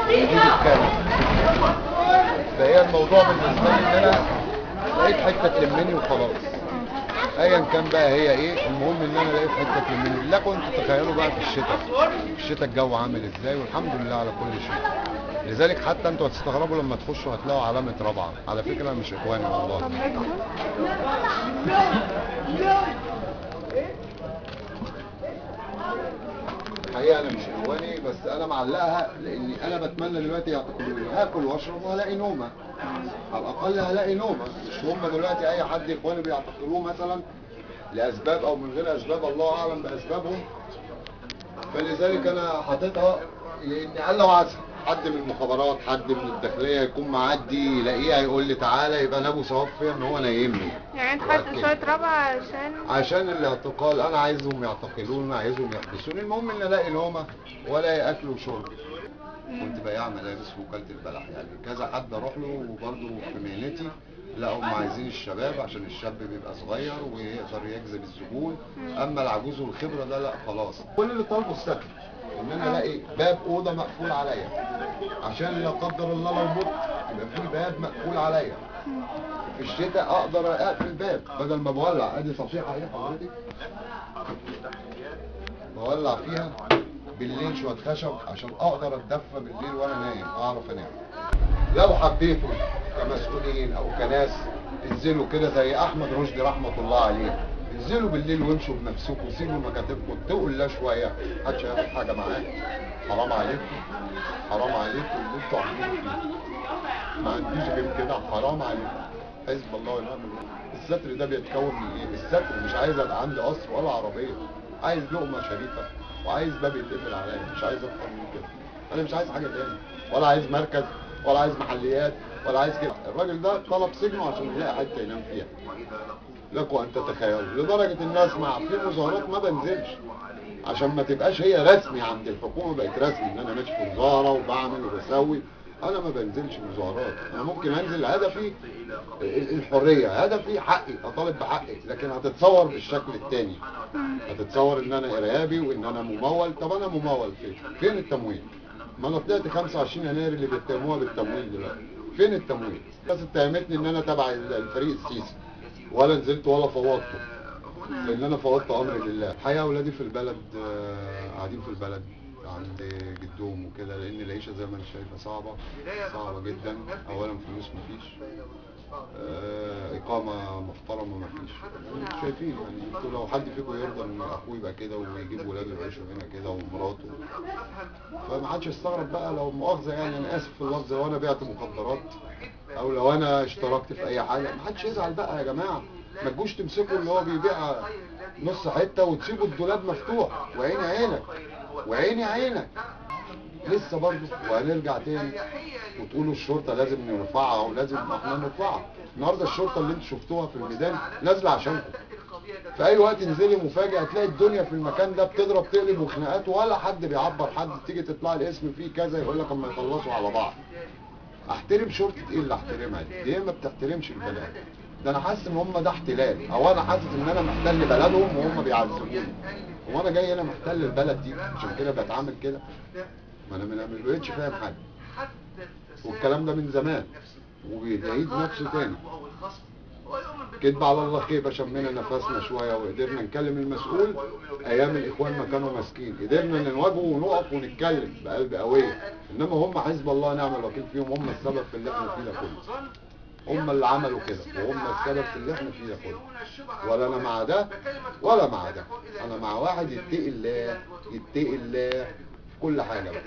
يجيب الكامل. فهي الموضوع بالنسبه لي ان انا لقيت حته تلمني وخلاص، ايا كان بقى هي ايه، المهم ان انا لقيت حته تلمني. لكم انتوا تخيلوا بقى في الشتاء، الجو عامل ازاي، والحمد لله على كل شيء. لذلك حتى انتوا هتستغربوا لما تخشوا هتلاقوا علامه رابعه، على فكره مش اخواني والله. الحقيقه انا مش اخواني، بس انا معلقها لاني انا بتمنى دلوقتي يعتقلوني، هاكل واشرب وهلاقي نومه، على الاقل هلاقي نومه. مش هم دلوقتي اي حد اخواني بيعتقلوه مثلا لاسباب او من غير اسباب، الله اعلم باسبابهم. فلذلك انا حاططها لاني قال لو عسى حد من المخابرات، حد من الداخليه يكون معدي يلاقيها يقول لي تعالى، يبقى انا ابو ثواب فيا ان هو نايمني. يعني انت حاطط اشاره رابعه عشان الاعتقال. انا عايزهم يعتقلوني، عايزهم يحبسوني، المهم ان الاقي نومه ولا اكل وشرب. كنت بياع ملابس في وكاله البلح، يعني كذا حد اروح له وبرده في مهنتي، لا هم عايزين الشباب عشان الشاب بيبقى صغير ويقدر يجذب الزبون، اما العجوز والخبره ده لا خلاص. كل اللي طالبه الستر، ان انا الاقي باب اوضه مقفول عليا، عشان لا قدر الله لو مت يبقى في باب مقفول عليا. في الشتاء اقدر اقفل الباب بدل ما بولع. ادي صفيحه اهي حضرتك بولع فيها بالليل شويه خشب عشان اقدر اتدفى بالليل وانا نايم، اعرف انام. لو حبيتوا كمسؤولين او كناس انزلوا كده زي احمد رشدي رحمه الله عليه، انزلوا بالليل وامشوا بنفسكم وسيبوا مكاتبكم، اتقوا الله شويه، محدش هياخد حاجه معاه. حرام عليكم، حرام عليكم اللي انتوا عاملينه فيه. ما عنديش غير كده، حرام عليكم. حزب الله ونعم الوكيل. الستر ده بيتكون من ايه؟ الستر مش عايز ابقى عندي قصر ولا عربيه، عايز لقمه شريفه وعايز باب يتقفل عليا، مش عايز اكتر من كده. انا مش عايز حاجه تاني، ولا عايز مركز ولا عايز محليات ولا عايز كده. الراجل ده طلب سجنه عشان يلاقي حته ينام فيها. لكم ان تتخيلوا لدرجه ان اسمع في مظاهرات ما بنزلش عشان ما تبقاش هي رسمي عند الحكومه، بقت رسمي ان انا ماشي في مظاهره وبعمل وبسوي. انا ما بنزلش مظاهرات، انا ممكن انزل هدفي الحريه، هدفي حقي، اطالب بحقي، لكن هتتصور بالشكل الثاني، هتتصور ان انا ارهابي وان انا ممول. طب انا ممول فين التمويل؟ ما انا طلعت 25 يناير اللي بيتهموها بالتمويل دلوقتي، فين التمويل؟ الناس اتهمتني ان انا تبع الفريق السيسي، ولا نزلت ولا فوضته، لان انا فوضت امر لله. الحقيقه اولادي في البلد، قاعدين في البلد عند جدهم وكده، لان العيشه زي ما انت شايفه صعبه جدا. اولا فلوس مفيش، اقامه محترمه مفيش. انتوا شايفين يعني، انتوا لو حد فيكم يرضى ان اخوه يبقى كده ويجيب ولاده يعيشوا هنا كده ومراته، فما حدش يستغرب بقى لو مؤاخذه، يعني انا اسف في اللفظ، لو انا بعت مخدرات او لو انا اشتركت في اي حاجه، ما حدش يزعل بقى يا جماعه. ما تجوش تمسكوا اللي هو بيبيع نص حته وتسيبوا الدولاب مفتوح، وعيني عينك وعيني عينك لسه برضه. وهنرجع تاني وتقولوا الشرطه لازم نرفعها ولازم احنا نرفعها. النهارده الشرطه اللي انتوا شفتوها في الميدان نازله عشانكم. في اي وقت انزلي مفاجاه هتلاقي الدنيا في المكان ده بتضرب تقلب وخناقات، ولا حد بيعبر حد. تيجي تطلع الاسم فيه كذا يقول لك اما يخلصوا على بعض. احترم شرطه ايه اللي احترمها دي؟ هي ما بتحترمش البلد. ده انا حاسس ان هم ده احتلال، او انا حاسس ان انا محتل بلدهم وهم بيعذبوني. هو انا جاي هنا محتل البلد دي عشان كده بتعامل كده؟ ما انا ما بقتش فاهم حاجه. والكلام ده من زمان وبيعيد نفسه تاني. كدب على الله خيبه، شمينا نفسنا شويه وقدرنا نكلم المسؤول. ايام الاخوان ما كانوا ماسكين قدرنا نواجهه ونقف ونتكلم بقلب قويه، انما هم حزب الله نعم الوكيل فيهم، هم السبب في اللي احنا فيه ده كله. هم اللي عملوا كده وهم السبب في اللي احنا فيه ده كله. ولا انا مع ده ولا مع ده، انا مع واحد يتقي الله، يتقي الله في كل حاجه بقى.